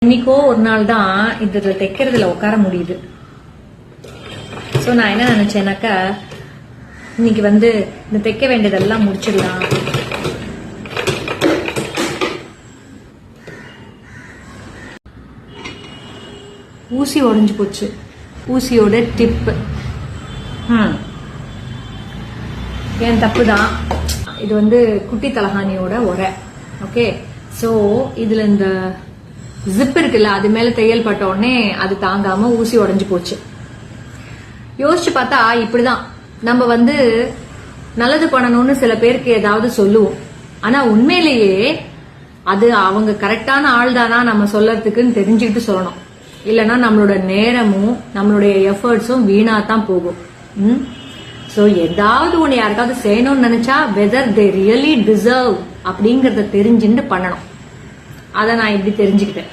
இன்னைக்கோ ஒரு நாள் தான் இதுல தைக்கிறதுல உட்கார முடியுது. சோ நான் என்ன நினைச்சேன்னாக்கா, இன்னைக்கு இந்த தைக்க வேண்டியதெல்லாம் முடிச்சிடலாம். ஊசி உடைஞ்சு போச்சு. ஊசியோட டிப் என் தப்பு தான். இது குட்டி தலகாணியோட உரை. ஓகே, சோ இதுல இந்த ஜிப் இருக்குல்ல, அது மேல தையல் பட்ட உடனே அது தாங்காம ஊசி உடைஞ்சு போச்சு. யோசிச்சு பார்த்தா இப்படிதான் நம்ம நல்லது பண்ணணும்னு சில பேருக்கு ஏதாவது சொல்லுவோம். ஆனா உண்மையிலேயே அது அவங்க கரெக்டான ஆள் தானா நம்ம சொல்லறதுக்குன்னு தெரிஞ்சுக்கிட்டு சொல்லணும். இல்லைன்னா நம்மளோட நேரமும் நம்மளுடைய எஃபர்ட்ஸும் வீணா தான் போகும். சோ ஏதாவது ஒண்ணு யாருக்காவது செய்யணும்னு நினைச்சா வெதர் தே ரியலி டிசர்வ் அப்படிங்கறத தெரிஞ்சுட்டு பண்ணணும். அதை நான் இப்படி தெரிஞ்சுக்கிட்டேன்.